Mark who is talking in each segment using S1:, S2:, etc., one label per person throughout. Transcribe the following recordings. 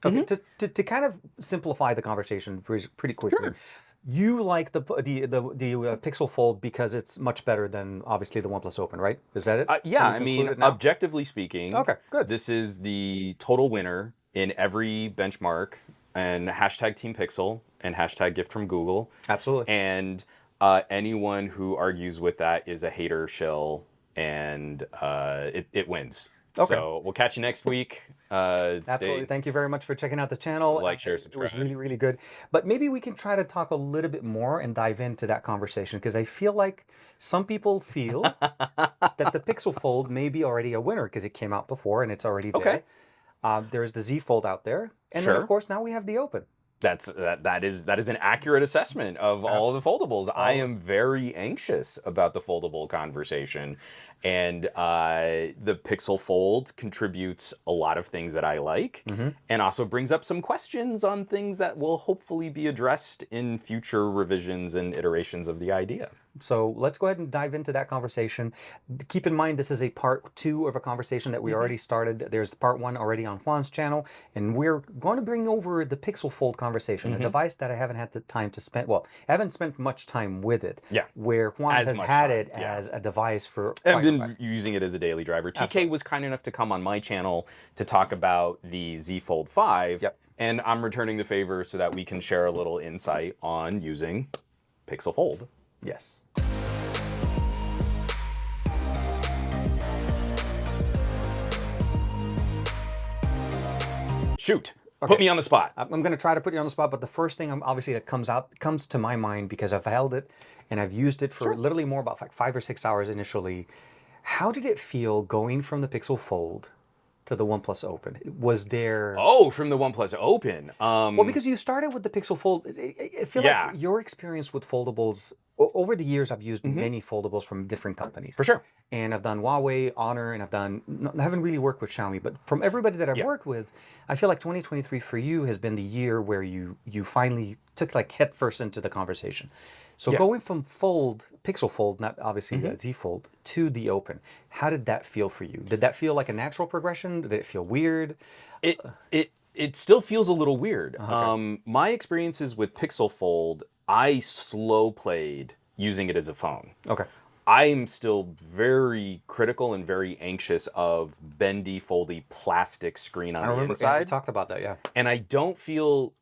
S1: Okay, to kind of simplify the conversation pretty quickly,
S2: Sure.
S1: you like the Pixel Fold because it's much better than obviously the OnePlus Open, right? Is that it?
S2: Yeah,
S1: Can we
S2: I
S1: conclude
S2: mean,
S1: it now?
S2: objectively speaking,
S1: Okay, good.
S2: this is the total winner in every benchmark, and hashtag Team Pixel and hashtag gift from Google.
S1: Absolutely.
S2: And anyone who argues with that is a hater shill, and it wins.
S1: Okay.
S2: So we'll catch you next week.
S1: Absolutely.
S2: Stay,
S1: Thank you very much for checking out the channel.
S2: like, share,
S1: It was
S2: subscribe.
S1: really, really good. But maybe we can try to talk a little bit more and dive into that conversation because I feel like some people feel that the Pixel Fold may be already a winner because it came out before and it's already
S2: Okay,
S1: there. There's the Z Fold out there. And then, of
S2: sure.
S1: course, now we have the Open.
S2: That is an accurate assessment of all the foldables. I
S1: All
S2: am very anxious about the foldable conversation, and the Pixel Fold contributes a lot of things that I like, and also brings up some questions on things that will hopefully be addressed in future revisions and iterations of the idea.
S1: So let's go ahead and dive into that conversation. Keep in mind, this is a part 2 of a conversation that we already started. There's part 1 already on Juan's channel, and we're going to bring over the Pixel Fold conversation, a device that I haven't had the time to spend, well, I haven't spent much time with it.
S2: Yeah.
S1: Where Juan
S2: As
S1: has
S2: much
S1: had
S2: time,
S1: it
S2: yeah.
S1: as a device for
S2: I've
S1: quite a while.
S2: been using it as a daily driver. TK
S1: Absolutely.
S2: was kind enough to come on my channel to talk about the Z Fold 5.
S1: Yep.
S2: And I'm returning the favor so that we can share a little insight on using Pixel Fold.
S1: Yes.
S2: Shoot. Put me on the spot.
S1: I'm going to try to put you on the spot, but the first thing obviously that comes to my mind because I've held it and I've used it for literally more about like 5 or 6 hours initially. How did it feel going from the Pixel Fold to the OnePlus Open? Was there...
S2: Oh, from the OnePlus Open.
S1: Well, because you started with the Pixel Fold, I feel
S2: Yeah.
S1: like your experience with foldables, over the years I've used many foldables from different companies.
S2: For sure.
S1: And I've done Huawei, Honor, and I haven't really worked with Xiaomi, but from everybody that I've worked with, I feel like 2023 for you has been the year where you finally took like head first into the conversation. So going from Fold, Pixel Fold, not obviously the Z Fold, to the Open, how did that feel for you? Did that feel like a natural progression? Did it feel weird?
S2: It still feels a little weird. My experiences with Pixel Fold, I slow played using it as a phone.
S1: Okay.
S2: I'm still very critical and very anxious of bendy, foldy plastic screen on the
S1: We
S2: inside.
S1: talked about that, yeah.
S2: And I don't feel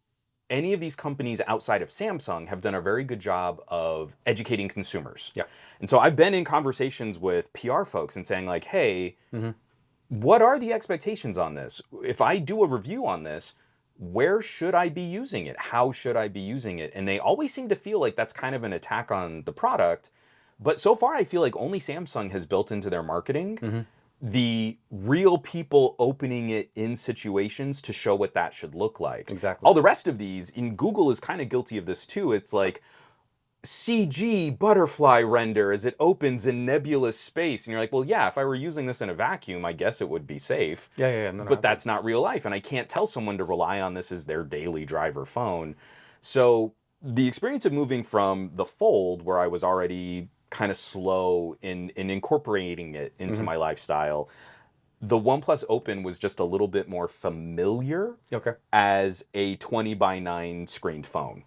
S2: any of these companies outside of Samsung have done a very good job of educating consumers.
S1: Yeah.
S2: And so I've been in conversations with PR folks and saying like, hey, what are the expectations on this? If I do a review on this, where should I be using it? How should I be using it? And they always seem to feel like that's kind of an attack on the product. But so far, I feel like only Samsung has built into their marketing the real people opening it in situations to show what that should look like.
S1: Exactly.
S2: All the rest of these, and Google is kind of guilty of this too. It's like CG butterfly render as it opens in nebulous space. And you're like, well, yeah, if I were using this in a vacuum, I guess it would be safe.
S1: Yeah.
S2: But that's not real life. And I can't tell someone to rely on this as their daily driver phone. So the experience of moving from the Fold, where I was already kind of slow in incorporating it into my lifestyle, the OnePlus Open was just a little bit more familiar as a 20 by 9 screened phone.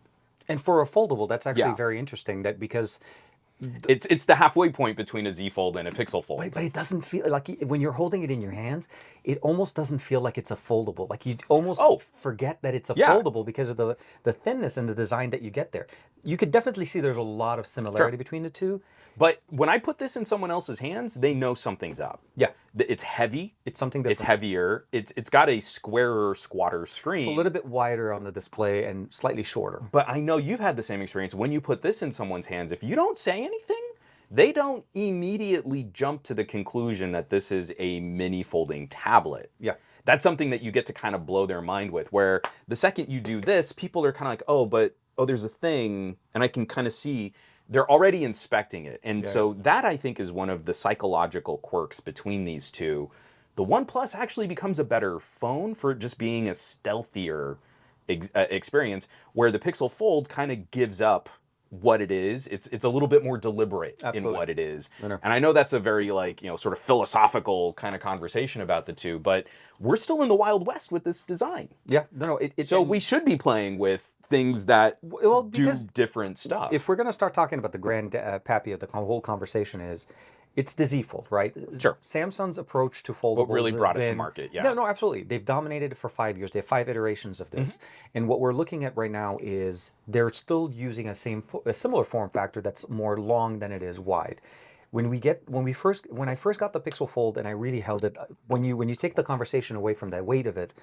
S1: And for a foldable, that's actually very interesting that because...
S2: It's the halfway point between a Z Fold and a Pixel Fold.
S1: But it doesn't feel like when you're holding it in your hands, it almost doesn't feel like it's a foldable. Like you almost forget that it's a foldable because of the thinness and the design that you get there. You could definitely see there's a lot of similarity between the two.
S2: But when I put this in someone else's hands, they know something's up.
S1: Yeah.
S2: It's heavy.
S1: It's something different.
S2: It's heavier. It's got a squarer, squatter screen.
S1: It's a little bit wider on the display and slightly shorter.
S2: But I know you've had the same experience. When you put this in someone's hands, if you don't say anything, they don't immediately jump to the conclusion that this is a mini folding tablet.
S1: Yeah.
S2: That's something that you get to kind of blow their mind with, where the second you do this, people are kind of like, oh, there's a thing, and I can kind of see they're already inspecting it. And so that, I think, is one of the psychological quirks between these two. The OnePlus actually becomes a better phone for just being a stealthier experience, where the Pixel Fold kind of gives up what it is. It's a little bit more deliberate in what it is. And I know that's a very like, sort of philosophical kind of conversation about the two, but we're still in the Wild West with this design.
S1: Yeah,
S2: so we should be playing with things that do different stuff.
S1: If we're going to start talking about the grand pappy of the whole conversation is, it's the Z Fold, right?
S2: Sure.
S1: Samsung's approach to foldables
S2: what really brought it to market, yeah.
S1: No, absolutely. They've dominated it for 5 years. They have 5 iterations of this. And what we're looking at right now is they're still using a similar form factor that's more long than it is wide. When I first got the Pixel Fold and I really held it, when you take the conversation away from the weight of it,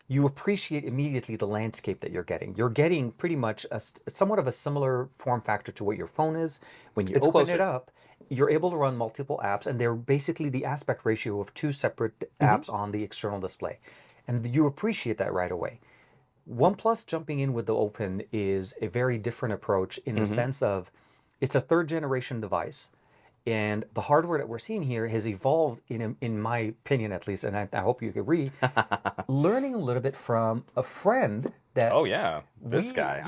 S1: you appreciate immediately the landscape that you're getting. You're getting pretty much somewhat of a similar form factor to what your phone is. When you open it up, you're able to run multiple apps, and they're basically the aspect ratio of 2 separate apps on the external display. And you appreciate that right away. OnePlus jumping in with the Open is a very different approach in the sense of it's a 3rd generation device. And the hardware that we're seeing here has evolved, in my opinion at least, and I hope you agree, learning a little bit from a friend that...
S2: Oh, yeah. This guy.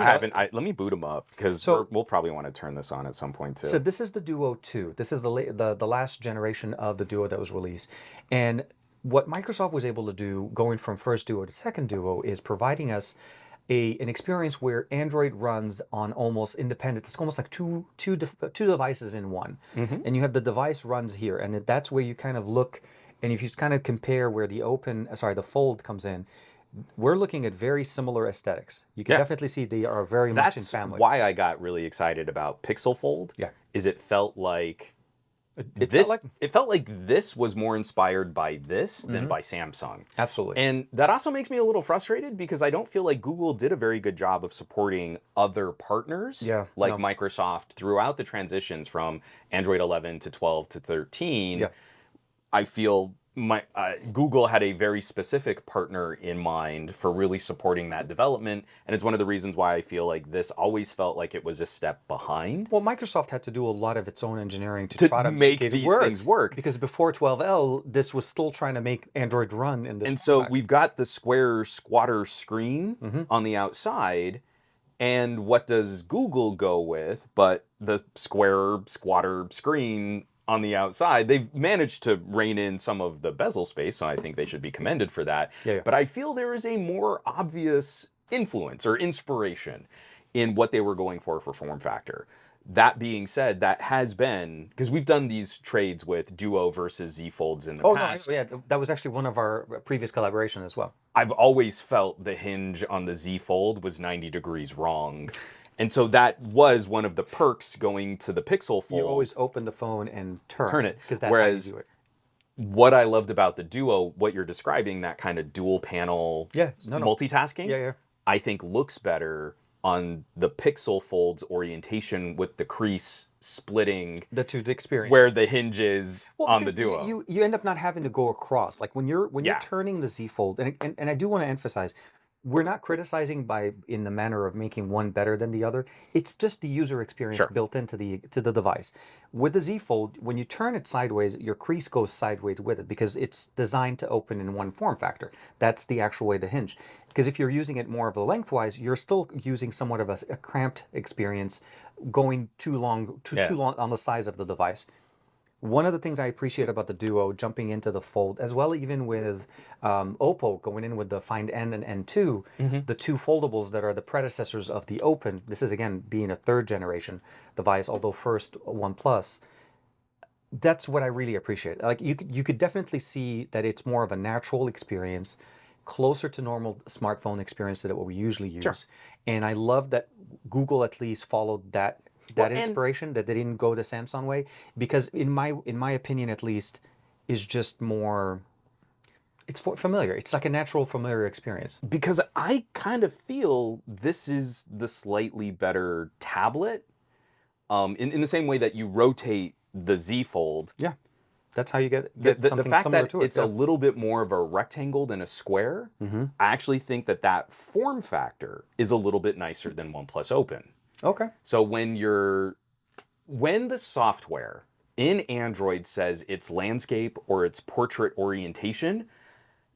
S2: Let me boot him up, because we'll probably want to turn this on at some point, too.
S1: So this is the Duo 2. This is the last generation of the Duo that was released. And what Microsoft was able to do, going from first Duo to second Duo, is providing us an experience where Android runs on almost independent. It's almost like two devices in one, and you have the device runs here, and that's where you kind of look. And if you kind of compare where the Fold comes in, we're looking at very similar aesthetics. You can definitely see they are very much in family.
S2: That's why I got really excited about Pixel Fold.
S1: Yeah,
S2: is it felt like. It felt like this was more inspired by this than by Samsung.
S1: Absolutely.
S2: And that also makes me a little frustrated, because I don't feel like Google did a very good job of supporting other partners Microsoft throughout the transitions from Android 11 to 12 to 13. Yeah. I feel Google had a very specific partner in mind for really supporting that development, and it's one of the reasons why I feel like this always felt like it was a step behind.
S1: Well, Microsoft had to do a lot of its own engineering to try to
S2: make these things work.
S1: Because before 12L, this was still trying to make Android run in this.
S2: And so we've got the square squatter screen on the outside, and what does Google go with but the square squatter screen on the outside? They've managed to rein in some of the bezel space, so I think they should be commended for that. But I feel there is a more obvious influence or inspiration in what they were going for form factor. That being said, that has been, because we've done these trades with Duo versus Z Folds in the past.
S1: No, yeah, that was actually one of our previous collaborations as well.
S2: I've always felt the hinge on the Z Fold was 90 degrees wrong. And so that was one of the perks going to the Pixel Fold.
S1: You always open the phone and turn it. Because that's
S2: Whereas,
S1: how you do it.
S2: What I loved about the Duo, what you're describing, that kind of dual panel multitasking, I think looks better on the Pixel Fold's orientation with the crease splitting
S1: the two experience
S2: where the hinge is on the Duo.
S1: You end up not having to go across. Like when you're turning the Z Fold, and I do want to emphasize, we're not criticizing in the manner of making one better than the other. It's just the user experience built into the device. With the Z Fold, when you turn it sideways, your crease goes sideways with it because it's designed to open in one form factor. That's the actual way the hinge. Because if you're using it more of a lengthwise, you're still using somewhat of a cramped experience, going too long on the size of the device. One of the things I appreciate about the Duo jumping into the Fold, as well even with Oppo going in with the Find N and N2, the two foldables that are the predecessors of the Open, this is again being a 3rd generation device, although first OnePlus, that's what I really appreciate. Like you could definitely see that it's more of a natural experience, closer to normal smartphone experience than what we usually use. And I love that Google at least followed that inspiration, that they didn't go the Samsung way, because in my opinion at least, is just more, it's familiar. It's like a natural familiar experience.
S2: Because I kind of feel this is the slightly better tablet, in the same way that you rotate the Z Fold.
S1: Yeah, that's how you get something
S2: fact
S1: similar
S2: that
S1: to it.
S2: It's a little bit more of a rectangle than a square. I actually think that form factor is a little bit nicer than OnePlus Open.
S1: Okay.
S2: So when the software in Android says it's landscape or it's portrait orientation,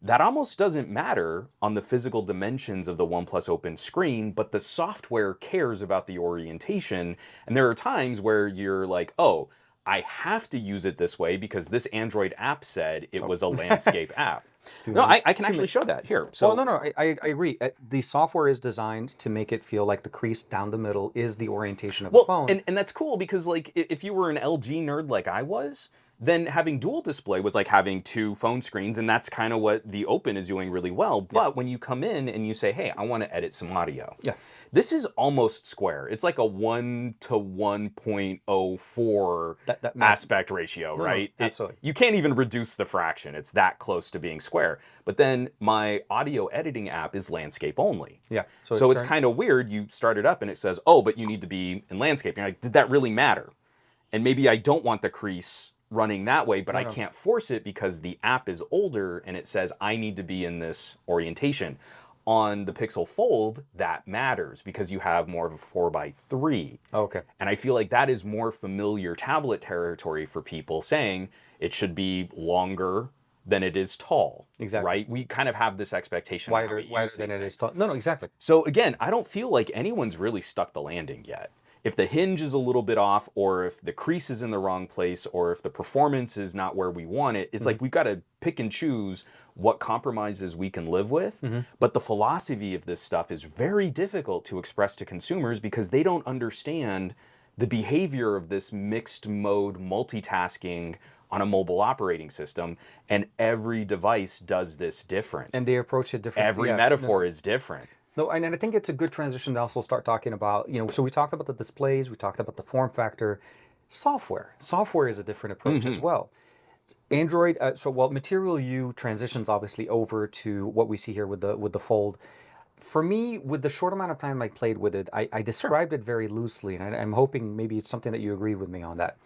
S2: that almost doesn't matter on the physical dimensions of the OnePlus Open screen, but the software cares about the orientation. And there are times where you're like, oh, I have to use it this way because this Android app said it was a landscape app. No, I can actually show that here. So
S1: well, no, I agree. The software is designed to make it feel like the crease down the middle is the orientation of the phone.
S2: And that's cool because like if you were an LG nerd like I was, then having dual display was like having two phone screens, and that's kind of what the Open is doing really well. But when you come in and you say, hey, I want to edit some audio.
S1: Yeah.
S2: This is almost square. It's like a 1 to 1.04 aspect ratio, right?
S1: Absolutely.
S2: You can't even reduce the fraction. It's that close to being square. But then my audio editing app is landscape only.
S1: Yeah.
S2: So it's kind of weird. You start it up and it says, oh, but you need to be in landscape. You're like, did that really matter? And maybe I don't want the crease running that way, but I can't force it because the app is older and it says I need to be in this orientation. On the Pixel Fold, that matters because you have more of a 4:3.
S1: Okay.
S2: And I feel like that is more familiar tablet territory for people saying it should be longer than it is tall.
S1: Exactly.
S2: Right? We kind of have this expectation.
S1: Wider than it is tall. No, exactly.
S2: So again, I don't feel like anyone's really stuck the landing yet. If the hinge is a little bit off, or if the crease is in the wrong place, or if the performance is not where we want it, it's like we've got to pick and choose what compromises we can live with. But the philosophy of this stuff is very difficult to express to consumers because they don't understand the behavior of this mixed mode multitasking on a mobile operating system, and every device does this different.
S1: And they approach it differently.
S2: Every metaphor is different.
S1: No, and I think it's a good transition to also start talking about, so we talked about the displays, we talked about the form factor. Software. Software is a different approach as well. Android, Material U transitions obviously over to what we see here with the Fold. For me, with the short amount of time I played with it, I described it very loosely, and I'm hoping maybe it's something that you agree with me on that.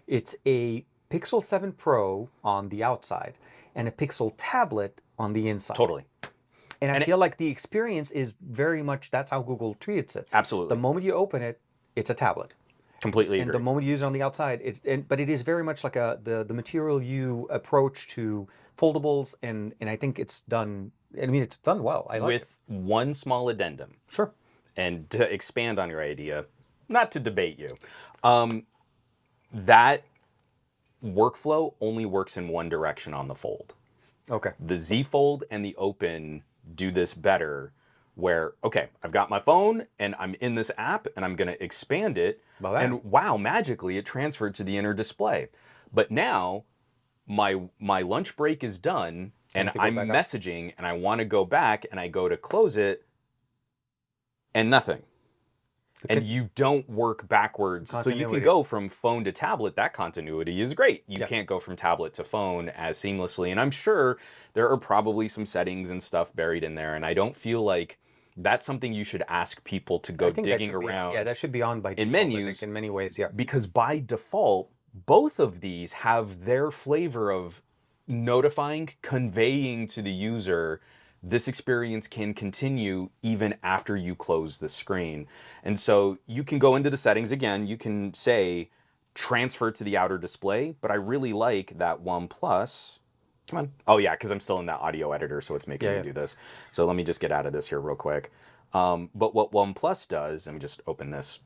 S1: It's a Pixel 7 Pro on the outside and a Pixel tablet on the inside.
S2: Totally.
S1: And I feel like the experience is very much, that's how Google treats it.
S2: Absolutely.
S1: The moment you open it, it's a tablet.
S2: Completely agree.
S1: And the moment you use it on the outside, but it is very much like the Material U approach to foldables, and I think it's done, it's done well. I like it.
S2: With one small addendum.
S1: Sure.
S2: And to expand on your idea, not to debate you, that workflow only works in one direction on the Fold.
S1: Okay.
S2: The Z Fold and the Open do this better where, okay, I've got my phone and I'm in this app and I'm going to expand it. And wow, magically it transferred to the inner display. But now my lunch break is done and I'm messaging and I want to go back and I go to close it and nothing. And you don't work backwards. So you can go from phone to tablet. That continuity is great. You can't go from tablet to phone as seamlessly. And I'm sure there are probably some settings and stuff buried in there. And I don't feel like that's something you should ask people to go digging around.
S1: Yeah, that should be on by default,
S2: in menus.
S1: in many ways, yeah.
S2: Because by default, both of these have their flavor of notifying, conveying to the user this experience can continue even after you close the screen. And so you can go into the settings again, you can say transfer to the outer display, but I really like that OnePlus. Come on. Oh yeah, because I'm still in that audio editor, so it's making me do this. So let me just get out of this here real quick. But what OnePlus does, let me just open this,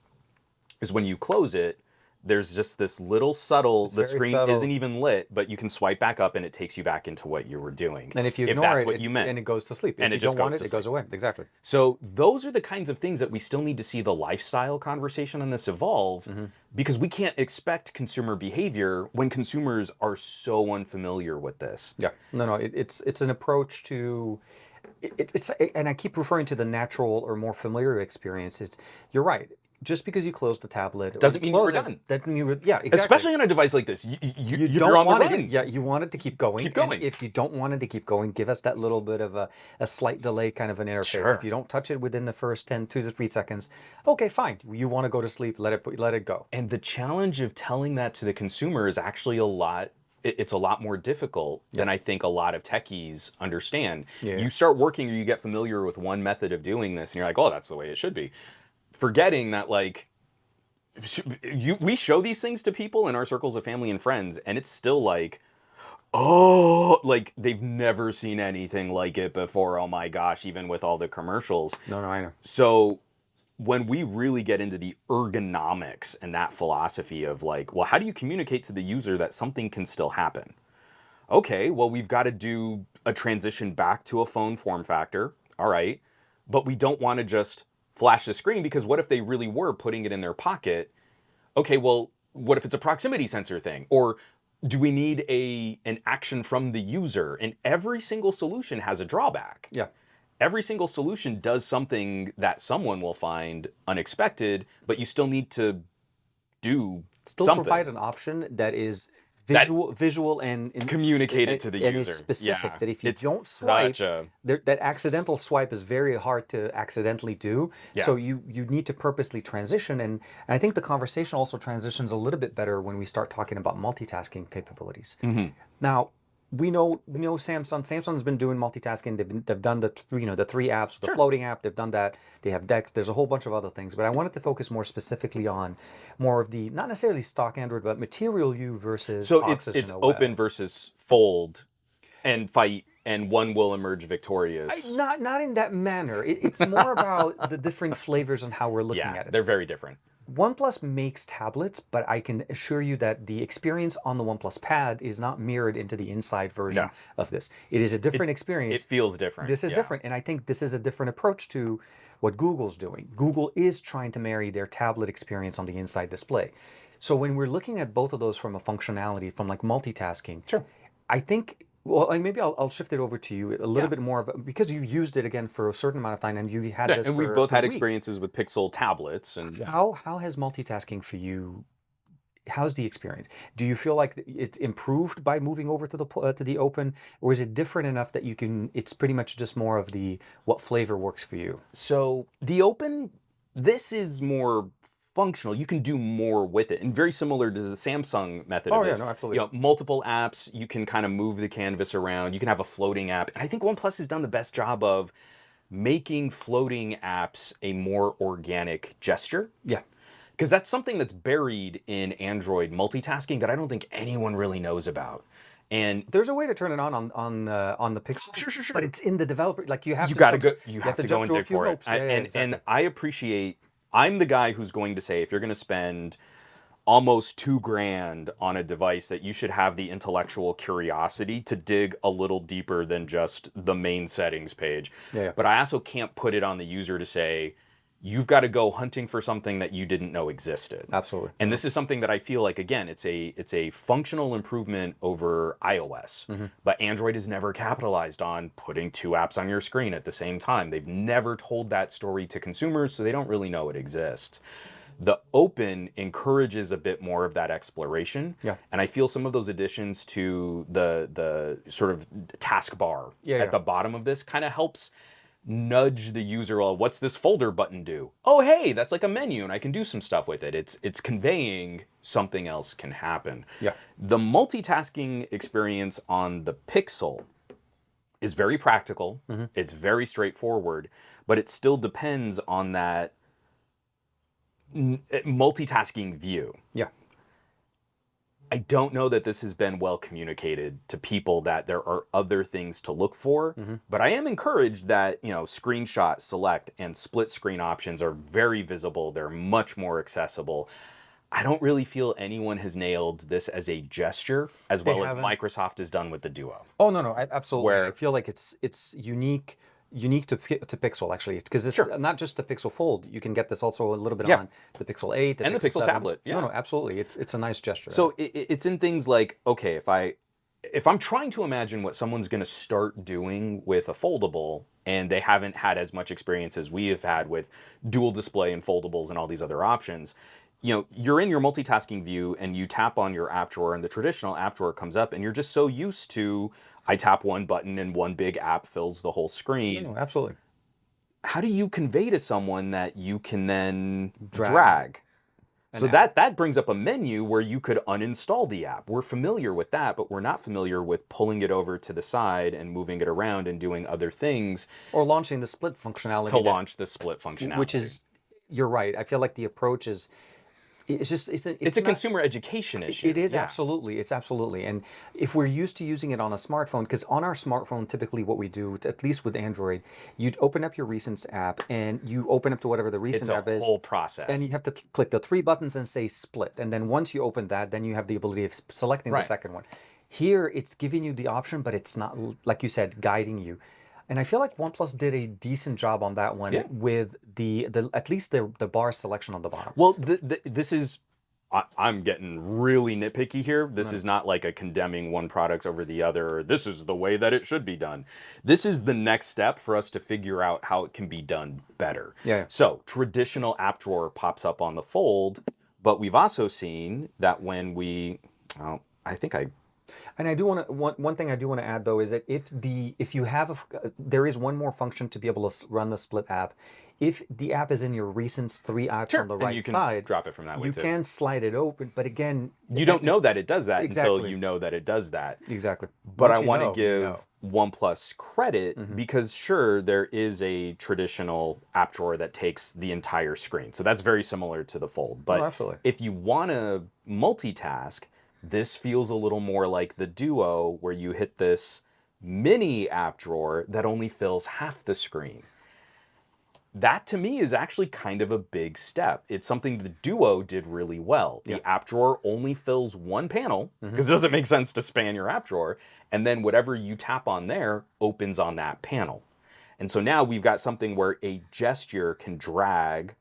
S2: is when you close it, there's just this little subtle, the screen isn't even lit, but you can swipe back up and it takes you back into what you were doing.
S1: And if you ignore it, and it goes to sleep. If you don't want it, it goes away. Exactly.
S2: So those are the kinds of things that we still need to see the lifestyle conversation on this evolve, because we can't expect consumer behavior when consumers are so unfamiliar with this.
S1: Yeah. No, it's an approach to... and I keep referring to the natural or more familiar experience. You're right. Just because you close the tablet
S2: doesn't mean we're done.
S1: Doesn't mean exactly.
S2: Especially on a device like this, you're on the run.
S1: You want it to keep going.
S2: Keep going.
S1: And if you don't want it to keep going, give us that little bit of a slight delay kind of an interface.
S2: Sure.
S1: If you don't touch it within the first 2 to 3 seconds, okay, fine. You want to go to sleep, let it go.
S2: And the challenge of telling that to the consumer is actually it's a lot more difficult than I think a lot of techies understand. Yeah. You start working or you get familiar with one method of doing this and you're like, oh, that's the way it should be. Forgetting that, like, we show these things to people in our circles of family and friends, and it's still like, Oh, like they've never seen anything like it before. Oh my gosh, even with all the commercials.
S1: No, I know.
S2: So when we really get into the ergonomics and that philosophy of like, well, how do you communicate to the user that something can still happen? Okay, well, we've got to do a transition back to a phone form factor. All right. But we don't want to just flash the screen, because what if they really were putting it in their pocket? Okay, well, what if it's a proximity sensor thing? Or do we need an action from the user? And every single solution has a drawback.
S1: Yeah.
S2: Every single solution does something that someone will find unexpected, but you still need to do
S1: Still
S2: something.
S1: provide an option that is
S2: That-
S1: visual and
S2: Communicate it to the
S1: and
S2: user.
S1: it's specific.
S2: Yeah.
S1: That if you
S2: It's
S1: don't swipe,
S2: such a-
S1: that accidental swipe is very hard to accidentally do.
S2: Yeah.
S1: So you need to purposely transition, and I think the conversation also transitions a little bit better when we start talking about multitasking capabilities. Now, we know Samsung. Samsung's been doing multitasking. They've done the three apps, the floating app. They've done that. They have Dex. There's a whole bunch of other things. But I wanted to focus more specifically on more of the not necessarily stock Android, but Material You versus
S2: So
S1: Oxygen
S2: it's
S1: OS.
S2: open versus fold and fight, and one will emerge victorious.
S1: Not in that manner. It's more about the different flavors and how we're looking
S2: Yeah,
S1: at it.
S2: they're very different.
S1: OnePlus makes tablets, but I can assure you that the experience on the OnePlus Pad is not mirrored into the inside version
S2: No.
S1: of this. It is a different experience.
S2: It feels different.
S1: This is
S2: yeah.
S1: different, and I think this is a different approach to what Google's doing. Google is trying to marry their tablet experience on the inside display. So when we're looking at both of those from a functionality, from like multitasking,
S2: Sure.
S1: I think, well, like maybe I'll shift it over to you a little
S2: Yeah.
S1: bit more of because you used it again for a certain amount of time, and you had this.
S2: And we've
S1: for
S2: both had
S1: weeks.
S2: experiences with Pixel tablets, and
S1: How has multitasking for you? How's the experience? Do you feel like it's improved by moving over to the Open, or is it different enough that you can? It's pretty much just more of the what flavor works for you.
S2: so the Open, this is more functional. You can do more with it, and very similar to the Samsung method
S1: Oh,
S2: of
S1: yeah,
S2: this.
S1: no, absolutely.
S2: You know, multiple apps. You can kind of move the canvas around. You can have a floating app, and I think OnePlus has done the best job of making floating apps a more organic gesture.
S1: Yeah.
S2: Because that's something that's buried in Android multitasking that I don't think anyone really knows about. And
S1: There's a way to turn it on the Pixel.
S2: Sure.
S1: But it's in the developer. Like you have
S2: you
S1: to
S2: got to
S1: jump-
S2: go. You have to go
S1: jump
S2: and
S1: through a
S2: dig
S1: few
S2: for it.
S1: hoops. Yeah, exactly.
S2: And I appreciate. I'm the guy who's going to say, if you're going to spend almost $2,000 on a device, that you should have the intellectual curiosity to dig a little deeper than just the main settings page.
S1: Yeah.
S2: But I also can't put it on the user to say, you've got to go hunting for something that you didn't know existed.
S1: Absolutely.
S2: And this is something that I feel like, again, it's a functional improvement over iOS. But Android has never capitalized on putting two apps on your screen at the same time. They've never told that story to consumers, so they don't really know it exists. The Open encourages a bit more of that exploration.
S1: Yeah.
S2: And I feel some of those additions to the sort of taskbar at the bottom of this kind of helps nudge the user. Well, what's this folder button do? Oh, hey, that's like a menu, and I can do some stuff with it. It's conveying something else can happen.
S1: Yeah.
S2: The multitasking experience on the Pixel is very practical. It's very straightforward, but it still depends on that multitasking view.
S1: Yeah.
S2: I don't know that this has been well communicated to people, that there are other things to look for, but I am encouraged that, screenshot, select, and split screen options are very visible. They're much more accessible. I don't really feel anyone has nailed this as a gesture as well as
S1: haven't.
S2: Microsoft has done with the Duo.
S1: Oh no, absolutely.
S2: Where-
S1: I feel like it's unique to Pixel actually, because it's not just the Pixel Fold. You can get this also a little bit on the Pixel 8
S2: And the Pixel
S1: 7.
S2: tablet, yeah.
S1: No, absolutely. It's a nice gesture.
S2: So it's in things like, okay, if I'm trying to imagine what someone's going to start doing with a foldable, and they haven't had as much experience as we have had with dual display and foldables and all these other options, you're in your multitasking view and you tap on your app drawer, and the traditional app drawer comes up, and you're just so used to, I tap one button and one big app fills the whole screen.
S1: no, absolutely.
S2: How do you convey to someone that you can then drag? So that brings up a menu where you could uninstall the app. We're familiar with that, but we're not familiar with pulling it over to the side and moving it around and doing other things
S1: Or launching the split functionality
S2: to launch the split functionality.
S1: which is, you're right. I feel like the approach is it's
S2: a
S1: not,
S2: consumer education issue.
S1: it is
S2: Yeah.
S1: absolutely. It's absolutely. And if we're used to using it on a smartphone, because on our smartphone, typically what we do, at least with Android, you'd open up your Recents app and you open up to whatever the
S2: It's
S1: Recent
S2: a
S1: app is.
S2: whole process.
S1: And you have to click the three buttons and say split. And then once you open that, then you have the ability of selecting the
S2: Right.
S1: second one. Here, it's giving you the option, but it's not, like you said, guiding you. And I feel like OnePlus did a decent job on that one
S2: Yeah.
S1: with the at least the bar selection on the bottom.
S2: Well, this is, I'm getting really nitpicky here. This is not like a condemning one product over the other. Or this is the way that it should be done. This is the next step for us to figure out how it can be done better.
S1: Yeah.
S2: So traditional app drawer pops up on the Fold, but we've also seen that when we, well, I think I
S1: And I do want to one thing I do want to add though is that if you have there is one more function to be able to run the split app. If the app is in your Recents 3 apps on the
S2: and
S1: right
S2: you can
S1: side,
S2: drop it from that way
S1: you
S2: too.
S1: can slide it open. But again,
S2: You don't know that it does that until
S1: Exactly.
S2: you know that it does that.
S1: exactly.
S2: But
S1: Once
S2: I
S1: you
S2: want to
S1: know, you
S2: give OnePlus credit because sure, there is a traditional app drawer that takes the entire screen. So that's very similar to the Fold. But
S1: absolutely.
S2: if you want to multitask, this feels a little more like the Duo where you hit this mini app drawer that only fills half the screen. That to me is actually kind of a big step. It's something the Duo did really well. The app drawer only fills one panel because it doesn't make sense to span your app drawer. And then whatever you tap on there opens on that panel. And so now we've got something where a gesture can drag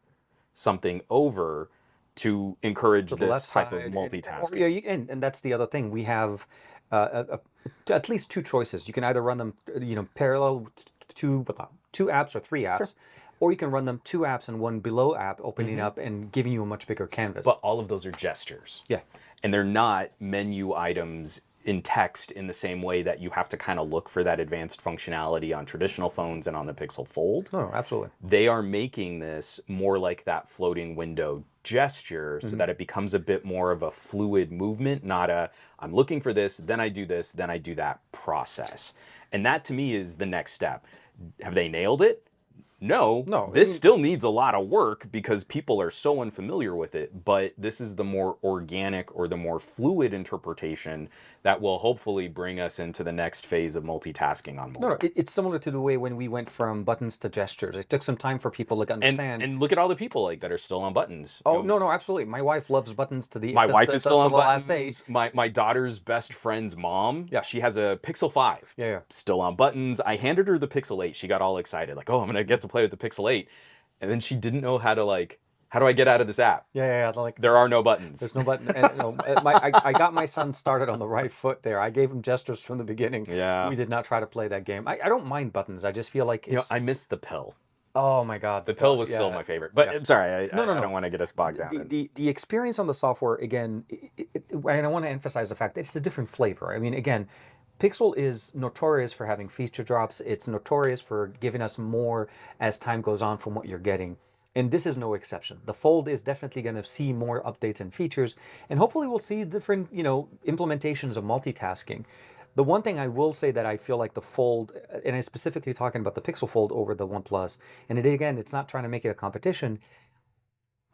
S2: something over to encourage
S1: the
S2: this
S1: left
S2: type of
S1: side,
S2: multitasking.
S1: yeah, and that's the other thing. We have at least two choices. You can either run them, parallel two apps or three apps, or you can run them two apps and one below app, opening up and giving you a much bigger canvas.
S2: But all of those are gestures.
S1: Yeah.
S2: And they're not menu items in text in the same way that you have to kind of look for that advanced functionality on traditional phones and on the Pixel Fold.
S1: No, absolutely.
S2: They are making this more like that floating window gesture so that it becomes a bit more of a fluid movement, not a I'm looking for this, then I do this, then I do that process. And that to me is the next step. Have they nailed it? No, this still needs a lot of work because people are so unfamiliar with it, but this is the more organic or the more fluid interpretation that will hopefully bring us into the next phase of multitasking on mobile.
S1: No, it's similar to the way when we went from buttons to gestures. It took some time for people to understand.
S2: And look at all the people like that are still on buttons.
S1: Oh, no, absolutely. My wife loves buttons to the
S2: My wife is still on
S1: the last
S2: buttons.
S1: day.
S2: My daughter's best friend's mom, she has a Pixel 5.
S1: Yeah.
S2: Still on buttons. I handed her the Pixel 8. She got all excited, like, oh, I'm going to get to play with the Pixel 8. And then she didn't know how to, how do I get out of this app?
S1: Yeah.
S2: There are no buttons.
S1: There's no button. And, I got my son started on the right foot there. I gave him gestures from the beginning.
S2: Yeah.
S1: We did not try to play that game. I don't mind buttons. I just feel like it's...
S2: I miss the pill.
S1: Oh my God.
S2: The pill was still my favorite. But I'm sorry, I don't want to get us bogged down.
S1: The experience on the software, again, and I want to emphasize the fact that it's a different flavor. I mean, again, Pixel is notorious for having feature drops. It's notorious for giving us more as time goes on from what you're getting. And this is no exception. The Fold is definitely going to see more updates and features. And hopefully we'll see different, implementations of multitasking. The one thing I will say that I feel like the Fold, and I'm specifically talking about the Pixel Fold over the OnePlus, and again, it's not trying to make it a competition.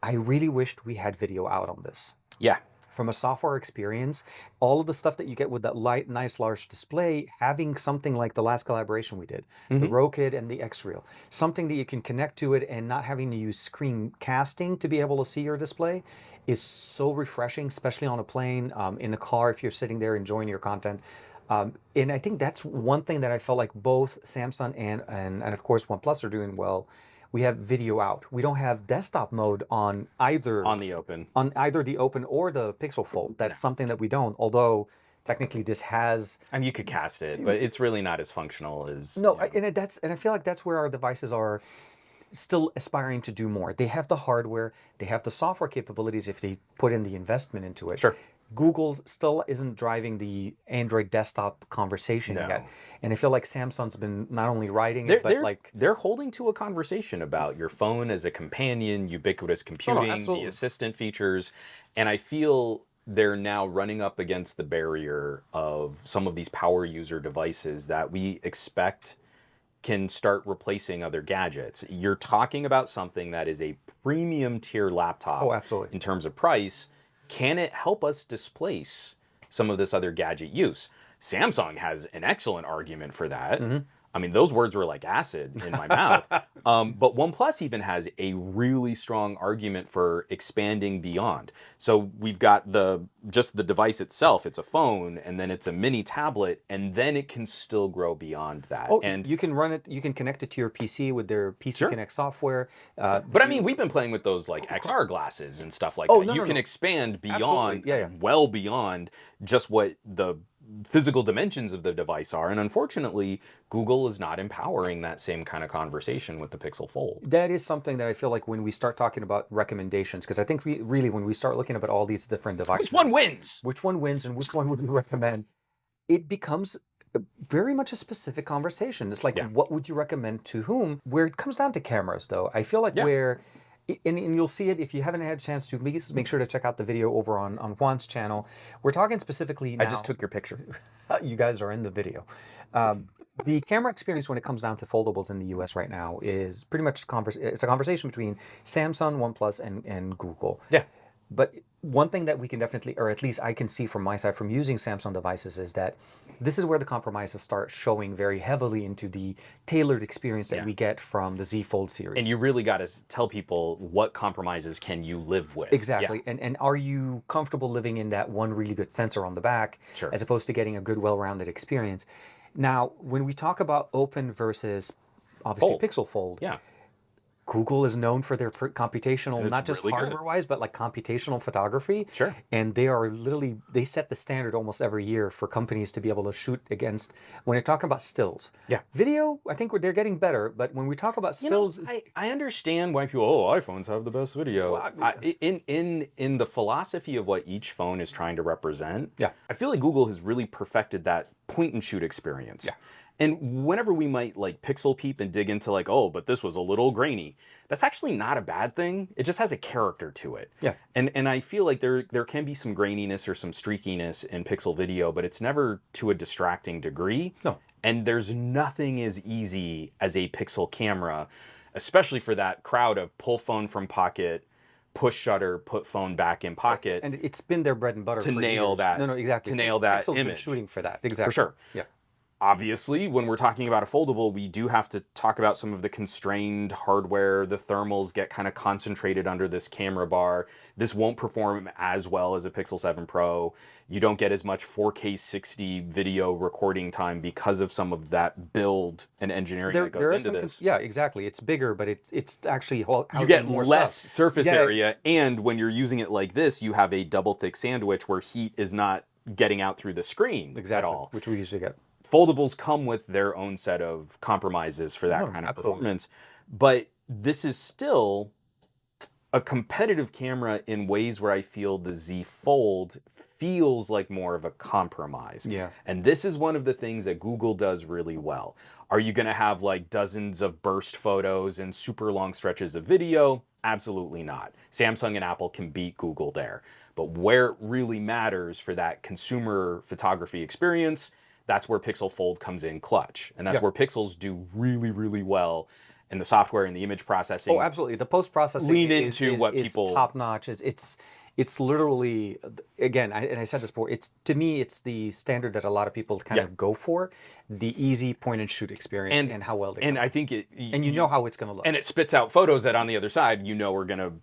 S1: I really wished we had video out on this.
S2: Yeah.
S1: From a software experience, all of the stuff that you get with that nice large display, having something like the last collaboration we did, the RoKit and the X-Reel, something that you can connect to it and not having to use screen casting to be able to see your display is so refreshing, especially on a plane, in a car if you're sitting there enjoying your content. And I think that's one thing that I felt like both Samsung and of course OnePlus are doing well. We have video out. We don't have desktop mode on either
S2: the Open.
S1: On either the Open or the Pixel Fold. That's something that we don't. Although technically this has.
S2: I mean, you could cast it, but it's really not as functional as.
S1: No, and I feel like that's where our devices are still aspiring to do more. They have the hardware. They have the software capabilities if they put in the investment into it.
S2: Sure.
S1: Google still isn't driving the Android desktop conversation yet. And I feel like Samsung's been not only riding it, but
S2: they're holding to a conversation about your phone as a companion, ubiquitous computing, the assistant features. And I feel they're now running up against the barrier of some of these power user devices that we expect can start replacing other gadgets. You're talking about something that is a premium tier laptop.
S1: Oh, absolutely.
S2: In terms of price. Can it help us displace some of this other gadget use? Samsung has an excellent argument for that. I mean, those words were like acid in my mouth. But OnePlus even has a really strong argument for expanding beyond. So we've got just the device itself. It's a phone, and then it's a mini tablet, and then it can still grow beyond that.
S1: Oh,
S2: and
S1: you can run it. You can connect it to your PC with their PC Connect software.
S2: But I mean, we've been playing with those like XR glasses and stuff like that.
S1: No,
S2: you can expand beyond,
S1: Absolutely.
S2: well beyond just what the physical dimensions of the device are. And unfortunately, Google is not empowering that same kind of conversation with the Pixel Fold.
S1: That is something that I feel like when we start talking about recommendations, because I think when we start looking at all these different devices,
S2: Which one wins?
S1: Which one wins and which one would you recommend? It becomes very much a specific conversation. It's like, what would you recommend to whom? Where it comes down to cameras, though, I feel like and you'll see it if you haven't had a chance to. Make sure to check out the video over on Juan's channel. We're talking specifically now.
S2: I just took your picture.
S1: You guys are in the video. The camera experience when it comes down to foldables in the US right now is pretty much it's a conversation between Samsung, OnePlus, and Google.
S2: Yeah.
S1: But one thing that we can definitely, or at least I can see from my side from using Samsung devices, is that this is where the compromises start showing very heavily into the tailored experience that we get from the Z Fold series.
S2: And you really got to tell people what compromises can you live with.
S1: Exactly. And are you comfortable living in that one really good sensor on the back as opposed to getting a good, well-rounded experience? Now, when we talk about open versus obviously Pixel Fold, Google is known for their computational, not just hardware-wise, but like computational photography.
S2: Sure.
S1: And they set the standard almost every year for companies to be able to shoot against, when you're talking about stills.
S2: Yeah.
S1: Video, I think they're getting better, but when we talk about stills...
S2: I understand why people, iPhones have the best video. Well, in the philosophy of what each phone is trying to represent, I feel like Google has really perfected that point-and-shoot experience. Yeah. And whenever we might like pixel peep and dig into like, but this was a little grainy, that's actually not a bad thing. It just has a character to it.
S1: Yeah.
S2: And I feel like there can be some graininess or some streakiness in pixel video, but it's never to a distracting degree.
S1: No.
S2: And there's nothing as easy as a pixel camera, especially for that crowd of pull phone from pocket, push shutter, put phone back in pocket.
S1: And it's been their bread and butter
S2: to
S1: for
S2: nail
S1: years.
S2: that.
S1: No, exactly.
S2: To nail that
S1: Pixel's
S2: image.
S1: been shooting for that. Exactly.
S2: For sure.
S1: Yeah.
S2: Obviously, when we're talking about a foldable, we do have to talk about some of the constrained hardware. The thermals get kind of concentrated under this camera bar. This won't perform as well as a Pixel 7 Pro. You don't get as much 4K 60 video recording time because of some of that build and engineering that goes into this.
S1: Yeah, exactly. It's bigger, but it's actually
S2: you get more less surface area, and when you're using it like this, you have a double thick sandwich where heat is not getting out through the screen at all.
S1: Which we usually get.
S2: Foldables come with their own set of compromises for that kind of performance, but this is still a competitive camera in ways where I feel the Z Fold feels like more of a compromise.
S1: Yeah.
S2: And this is one of the things that Google does really well. Are you going to have like dozens of burst photos and super long stretches of video? Absolutely not. Samsung and Apple can beat Google there. But where it really matters for that consumer photography experience, that's where Pixel Fold comes in clutch. And that's where Pixels do really, really well in the software and the image processing.
S1: Oh, absolutely. The post-processing is top-notch. It's literally, again, and I said this before, to me, it's the standard that a lot of people kind of go for, the easy point-and-shoot experience and how well they
S2: And I think
S1: and you know how it's going to look.
S2: And it spits out photos that on the other side, are going to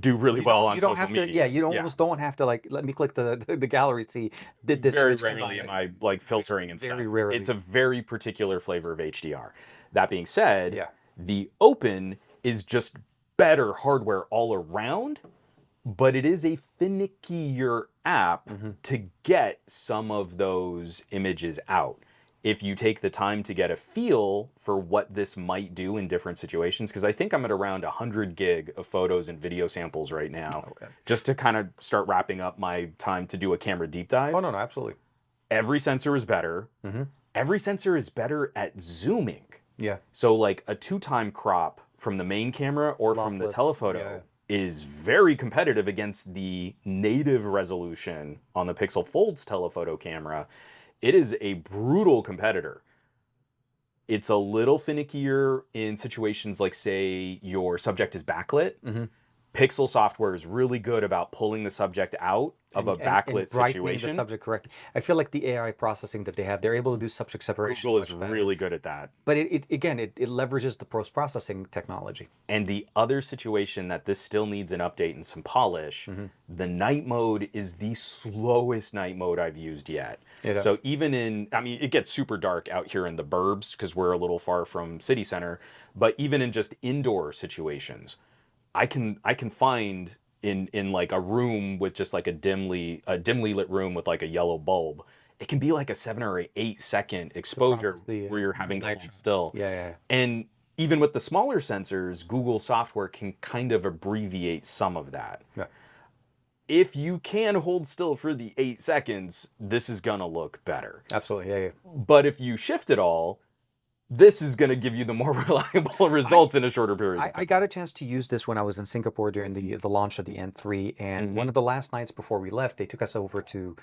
S2: do really well on social media.
S1: Yeah, you almost don't have to like, let me click the gallery, see, did this.
S2: Very rarely am I like filtering and stuff.
S1: Very rarely.
S2: It's a very particular flavor of HDR. That being said, the Open is just better hardware all around, but it is a finickier app to get some of those images out. If you take the time to get a feel for what this might do in different situations, because I think I'm at around 100 gig of photos and video samples right now, just to kind of start wrapping up my time to do a camera deep dive.
S1: Oh, no, absolutely.
S2: Every sensor is better. Every sensor is better at zooming.
S1: Yeah.
S2: So like a 2x crop from the main camera or from the telephoto is very competitive against the native resolution on the Pixel Fold's telephoto camera. It is a brutal competitor. It's a little finickier in situations like, say, your subject is backlit. Pixel software is really good about pulling the subject out of a backlit
S1: and brightening
S2: situation.
S1: the subject correctly. I feel like the AI processing that they have, they're able to do subject separation
S2: Google is
S1: much better.
S2: really good at that.
S1: But it leverages the post-processing technology.
S2: And the other situation that this still needs an update and some polish, the night mode is the slowest night mode I've used yet. So even I mean, it gets super dark out here in the burbs because we're a little far from city center, but even in just indoor situations, I can find in like a room with just like a dimly lit room with like a yellow bulb, it can be like a 7 or 8 second exposure where you're having to hold still. And even with the smaller sensors, Google software can kind of abbreviate some of that. If you can hold still for the 8 seconds, this is gonna look better.
S1: Absolutely,
S2: But if you shift it all, this is going to give you the more reliable results in a shorter period of time.
S1: I got a chance to use this when I was in Singapore during the launch of the N3, and one of the last nights before we left, they took us over to,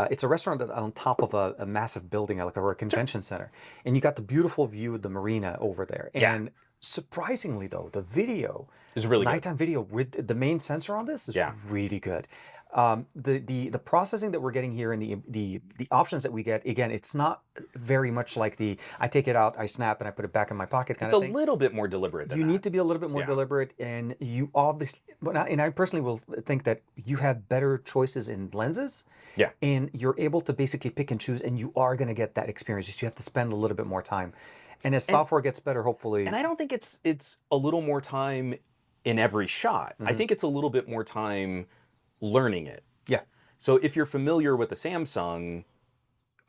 S1: it's a restaurant on top of a massive building, like a convention center, and you got the beautiful view of the marina over there. And surprisingly though, the video,
S2: is really
S1: nighttime video with the main sensor on this is really good. The processing that we're getting here and the options that we get, again, it's not very much like I take it out, I snap, and I put it back in my pocket kind of thing.
S2: It's a little bit more deliberate than
S1: You
S2: that.
S1: need to be a little bit more deliberate, and you obviously, and I personally will think that you have better choices in lenses. And you're able to basically pick and choose, and you are going to get that experience. Just you have to spend a little bit more time. And as software gets better, hopefully.
S2: And I don't think it's a little more time in every shot. I think it's a little bit more time learning it. So if you're familiar with the Samsung,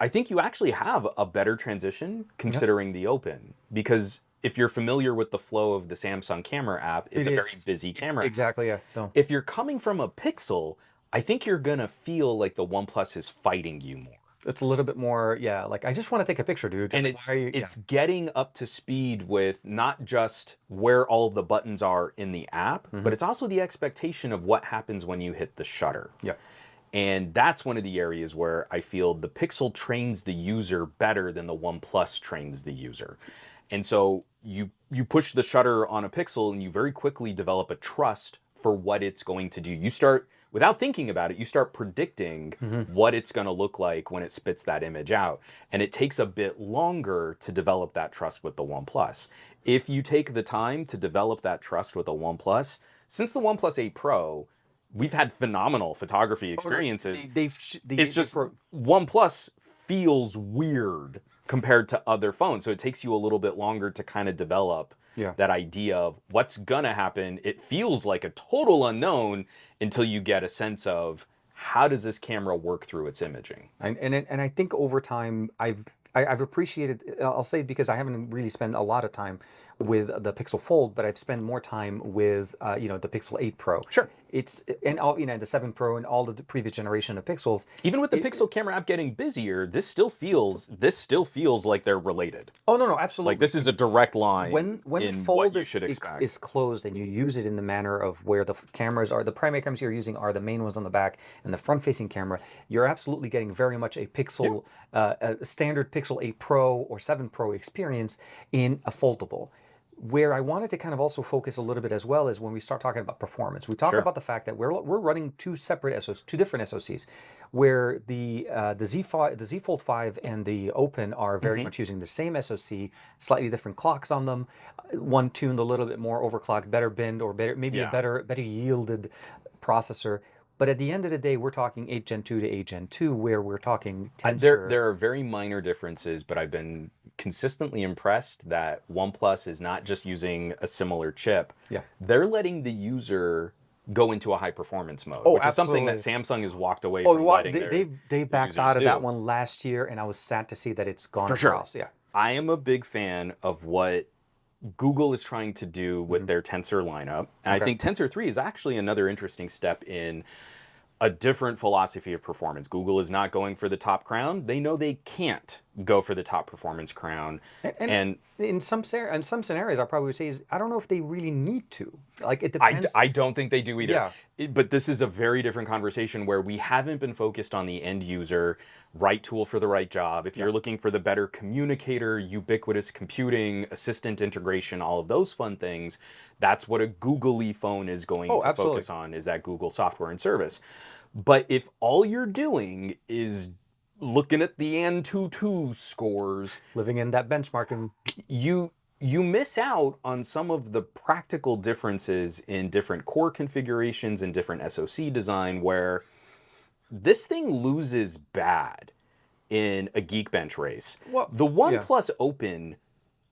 S2: I think you actually have a better transition considering the Open, because if you're familiar with the flow of the Samsung camera app, it's a very busy camera app. If you're coming from a Pixel, I think you're gonna feel like the OnePlus is fighting you more.
S1: It's a little bit more, like, I just want to take a picture, dude.
S2: And it's getting up to speed with not just where all the buttons are in the app, but it's also the expectation of what happens when you hit the shutter. And that's one of the areas where I feel the Pixel trains the user better than the OnePlus trains the user. And so you push the shutter on a Pixel and you very quickly develop a trust for what it's going to do. You start, without thinking about it, you start predicting what it's going to look like when it spits that image out. And it takes a bit longer to develop that trust with the OnePlus. If you take the time to develop that trust with the OnePlus, since the OnePlus 8 Pro, we've had phenomenal photography experiences. It's just OnePlus feels weird compared to other phones. So it takes you a little bit longer to kind of develop that idea of what's gonna happen. It feels like a total unknown until you get a sense of how does this camera work through its imaging.
S1: And I think over time I've appreciated, I'll say, because I haven't really spent a lot of time with the Pixel Fold, but I've spent more time with the Pixel 8 Pro. And all, the 7 Pro and all the previous generation of Pixels.
S2: Even with the Pixel camera app getting busier, this still feels like they're related.
S1: Oh no, absolutely.
S2: Like this is a direct line.
S1: When the Fold is closed and you use it in the manner of where the cameras are, the primary cameras you're using are the main ones on the back and the front-facing camera, you're absolutely getting very much a Pixel, a standard Pixel 8 Pro or 7 Pro experience in a foldable. Where I wanted to kind of also focus a little bit as well is when we start talking about performance. We talk about the fact that we're running two different SoCs, where the Z Fold 5 and the Open are very much using the same SoC, slightly different clocks on them. One tuned a little bit more overclocked, better binned, or maybe a better yielded processor. But at the end of the day, we're talking 8 Gen 2 to 8 Gen 2, where we're talking tensor.
S2: There are very minor differences, but I've been consistently impressed that OnePlus is not just using a similar chip. They're letting the user go into a high performance mode, which is something that Samsung has walked away from letting
S1: they backed out of that one last year, and I was sad to see that it's gone across.
S2: I am a big fan of what Google is trying to do with their Tensor lineup. And I think Tensor 3 is actually another interesting step in a different philosophy of performance. Google is not going for the top crown. They know they can't go for the top performance crown. And
S1: in some scenarios, I probably would say I don't know if they really need to. Like it
S2: I,
S1: depends.
S2: I don't think they do either.
S1: Yeah.
S2: But this is a very different conversation where we haven't been focused on the end user, right tool for the right job. If you're looking for the better communicator, ubiquitous computing, assistant integration, all of those fun things, that's what a Googly phone is going to focus on, is that Google software and service. But if all you're doing is looking at the Antutu scores,
S1: Living in that benchmarking,
S2: you miss out on some of the practical differences in different core configurations and different SoC design, where this thing loses bad in a Geekbench race.
S1: Well,
S2: the OnePlus Open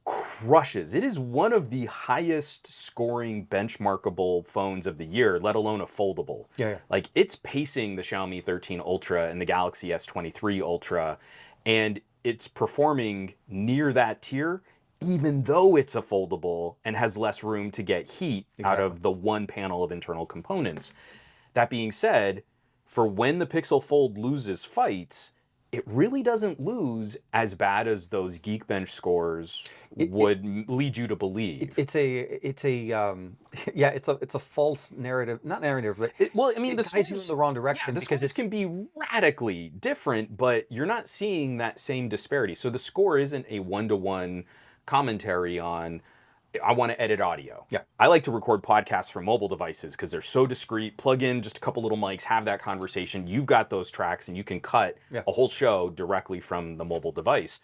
S2: crushes. It is one of the highest scoring benchmarkable phones of the year, let alone a foldable.
S1: Yeah.
S2: Like, it's pacing the Xiaomi 13 Ultra and the Galaxy S23 Ultra, and it's performing near that tier, even though it's a foldable and has less room to get heat out of the one panel of internal components. That being said, for when the Pixel Fold loses fights, it really doesn't lose as bad as those Geekbench scores would lead you to believe.
S1: It's a false narrative, not narrative, but
S2: the
S1: guides you in the wrong direction
S2: because it can be radically different, but you're not seeing that same disparity. So the score isn't a one-to-one commentary on, I want to edit audio.
S1: Yeah.
S2: I like to record podcasts from mobile devices because they're so discreet. Plug in just a couple little mics, have that conversation. You've got those tracks and you can cut a whole show directly from the mobile device.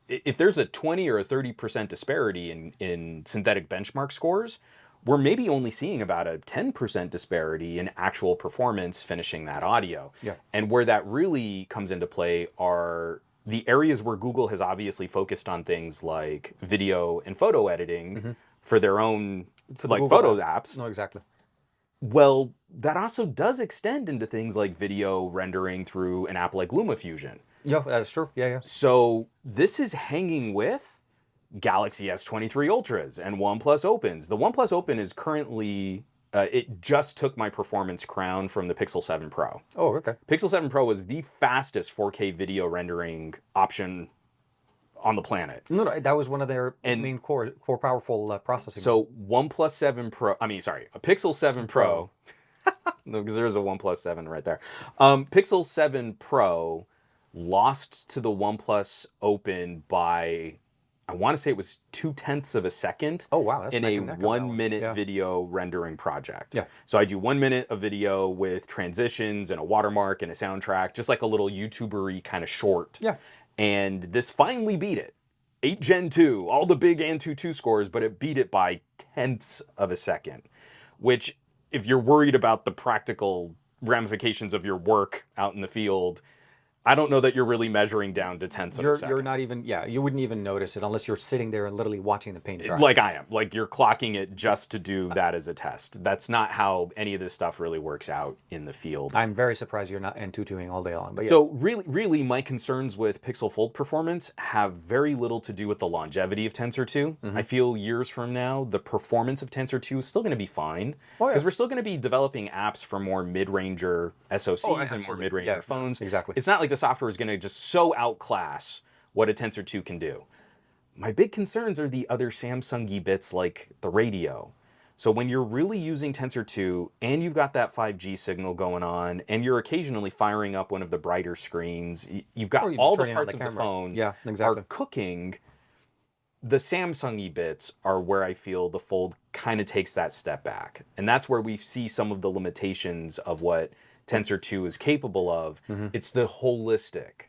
S2: If there's a 20 or a 30% disparity in synthetic benchmark scores, we're maybe only seeing about a 10% disparity in actual performance finishing that audio.
S1: Yeah.
S2: And where that really comes into play are the areas where Google has obviously focused on things like video and photo editing for their own photo apps.
S1: No, exactly.
S2: Well, that also does extend into things like video rendering through an app like LumaFusion.
S1: Yeah, that's true. Yeah.
S2: So this is hanging with Galaxy S23 Ultras and OnePlus Opens. The OnePlus Open is currently... it just took my performance crown from the Pixel 7 Pro.
S1: Oh, okay.
S2: Pixel 7 Pro was the fastest 4K video rendering option on the planet.
S1: No, that was one of their main core powerful processing.
S2: So OnePlus 7 Pro, a Pixel 7 Pro, no, because there's a OnePlus 7 right there. Pixel 7 Pro lost to the OnePlus Open by, I want to say it was 0.2 of a second.
S1: Oh, wow. That's
S2: in a 1 minute video rendering project.
S1: Yeah.
S2: So I do 1 minute of video with transitions and a watermark and a soundtrack, just like a little YouTuber-y kind of short.
S1: Yeah.
S2: And this finally beat it. 8 Gen 2, all the big Antutu scores, but it beat it by 0.1 of a second. Which, if you're worried about the practical ramifications of your work out in the field, I don't know that you're really measuring down to 0.1 of a second.
S1: You're not even, you wouldn't even notice it unless you're sitting there and literally watching the paint dry.
S2: Like I am. Like, you're clocking it just to do that as a test. That's not how any of this stuff really works out in the field.
S1: I'm very surprised you're not Antutuing all day long. But yeah.
S2: So really, my concerns with Pixel Fold performance have very little to do with the longevity of Tensor 2. I feel years from now, the performance of Tensor 2 is still going to be fine. Because we're still going to be developing apps for more mid-ranger SoCs and more mid-ranger phones.
S1: Exactly.
S2: It's not like the software is going to just so outclass what a Tensor 2 can do. My big concerns are the other Samsung-y bits like the radio. So when you're really using Tensor 2 and you've got that 5G signal going on and you're occasionally firing up one of the brighter screens, you've got all the parts of the phone are cooking. The Samsung-y bits are where I feel the Fold kind of takes that step back. And that's where we see some of the limitations of what Tensor 2 is capable of. It's the holistic.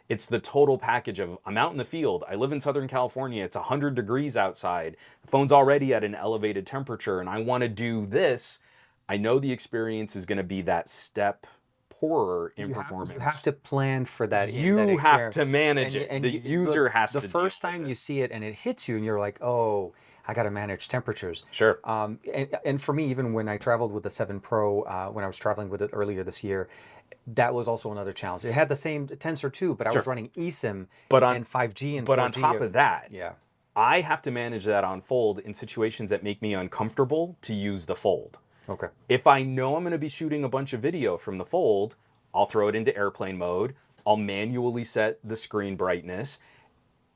S2: It's the total package of, I'm out in the field, I live in Southern California, it's 100 degrees outside, the phone's already at an elevated temperature, and I want to do this. I know the experience is going to be that step poorer in performance.
S1: You have to plan for that.
S2: You have to manage it. The user has to.
S1: The first time you see it and it hits you and you're like, oh, I got to manage temperatures.
S2: Sure.
S1: And for me, even when I traveled with the 7 Pro, when I was traveling with it earlier this year, that was also another challenge. It had the same Tensor 2, but I was running eSIM and 5G and 4G.
S2: But on top of that,
S1: yeah,
S2: I have to manage that on Fold in situations that make me uncomfortable to use the Fold.
S1: Okay.
S2: If I know I'm going to be shooting a bunch of video from the Fold, I'll throw it into airplane mode. I'll manually set the screen brightness,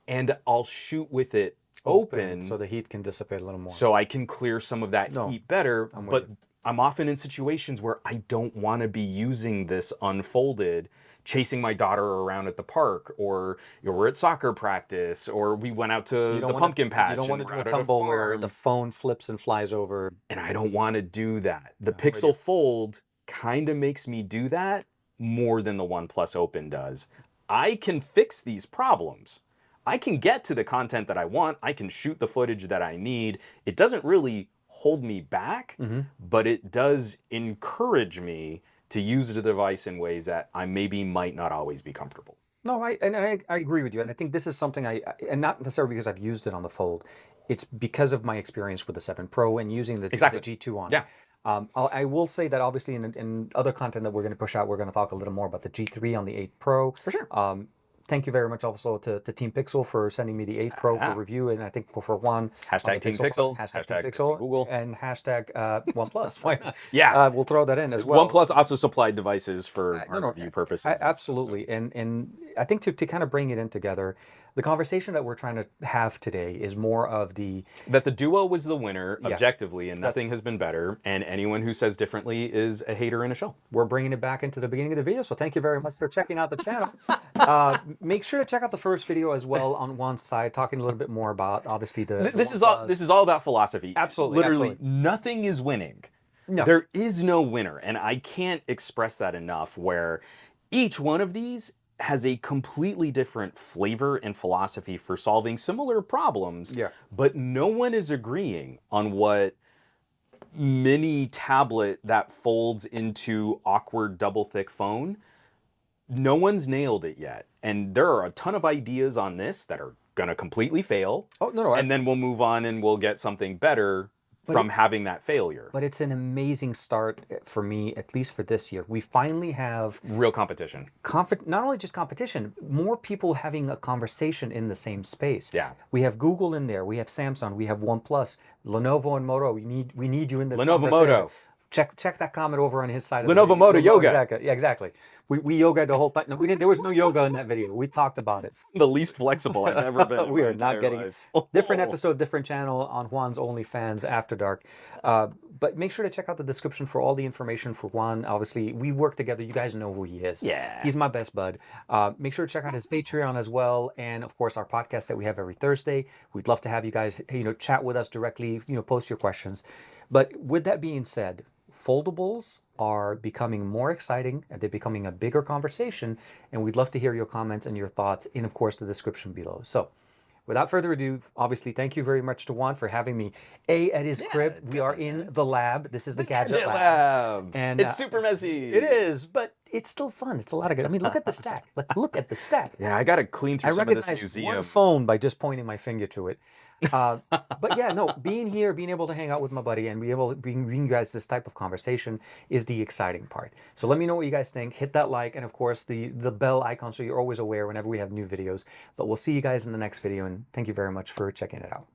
S2: and I'll shoot with it open
S1: so the heat can dissipate a little more.
S2: so I can clear some of that heat better. But
S1: you.
S2: I'm often in situations where I don't want to be using this unfolded, chasing my daughter around at the park, or we're at soccer practice, or we went out to the pumpkin patch.
S1: You don't want to do a tumble where the phone flips and flies over.
S2: And I don't want to do that. The Pixel Fold kind of makes me do that more than the OnePlus Open does. I can fix these problems. I can get to the content that I want. I can shoot the footage that I need. It doesn't really hold me back, but it does encourage me to use the device in ways that I maybe might not always be comfortable.
S1: No, I agree with you. And I think this is something and not necessarily because I've used it on the Fold. It's because of my experience with the 7 Pro and using the G2 on it.
S2: Yeah.
S1: I will say that obviously in other content that we're going to push out, we're going to talk a little more about the G3 on the 8 Pro.
S2: For sure.
S1: Thank you very much also to Team Pixel for sending me the 8 Pro for review, and I think for one.
S2: Hashtag Team Pixel,
S1: hashtag Team Pixel,
S2: Google,
S1: and hashtag OnePlus. Why not?
S2: Yeah.
S1: We'll throw that in as well.
S2: OnePlus also supplied devices for our review purposes.
S1: Absolutely, and I think to kind of bring it in together, the conversation that we're trying to have today is more of
S2: that the Duo was the winner objectively, and nothing has been better, and anyone who says differently is a hater in a shell.
S1: We're bringing it back into the beginning of the video, so thank you very much for checking out the channel. Make sure to check out the first video as well on one side, talking a little bit more about obviously
S2: This is all about philosophy.
S1: Absolutely,
S2: literally nothing is winning.
S1: No.
S2: There is no winner, and I can't express that enough. Where each one of these has a completely different flavor and philosophy for solving similar problems.
S1: Yeah.
S2: But no one is agreeing on what mini tablet that folds into awkward double thick phone. No one's nailed it yet. And there are a ton of ideas on this that are gonna completely fail.
S1: Oh, no.
S2: And then we'll move on and we'll get something better from having that failure.
S1: But it's an amazing start for me, at least for this year. We finally have
S2: real competition.
S1: Not only just competition, more people having a conversation in the same space.
S2: Yeah.
S1: We have Google in there. We have Samsung. We have OnePlus, Lenovo, and Moto. We need you in the
S2: Lenovo Moto.
S1: Check that comment over on his side.
S2: Lenovo Moto Yoga.
S1: Yeah, exactly. We yoga the whole time. No, we didn't. There was no yoga in that video. We talked about it.
S2: The least flexible I've ever been.
S1: We are not getting it. Different episode, different channel on Juan's OnlyFans After Dark. But make sure to check out the description for all the information for Juan. Obviously, we work together. You guys know who he is.
S2: Yeah.
S1: He's my best bud. Make sure to check out his Patreon as well, and of course our podcast that we have every Thursday. We'd love to have you guys, chat with us directly. Post your questions. But with that being said, foldables are becoming more exciting and they're becoming a bigger conversation, and we'd love to hear your comments and your thoughts in, of course, the description below. So without further ado, obviously, thank you very much to Juan for having me at his crib. We are in the lab. This is the Gadget Lab.
S2: And it's super messy.
S1: It is, but it's still fun. It's a lot of good. I mean, look at the stack. Look at the stack.
S2: Yeah, I got to clean through some of this museum.
S1: One phone by just pointing my finger to it. But yeah, no, being here, being able to hang out with my buddy and be able to bring you guys this type of conversation is the exciting part. So let me know what you guys think. Hit that like and of course the bell icon so you're always aware whenever we have new videos. But we'll see you guys in the next video, and thank you very much for checking it out.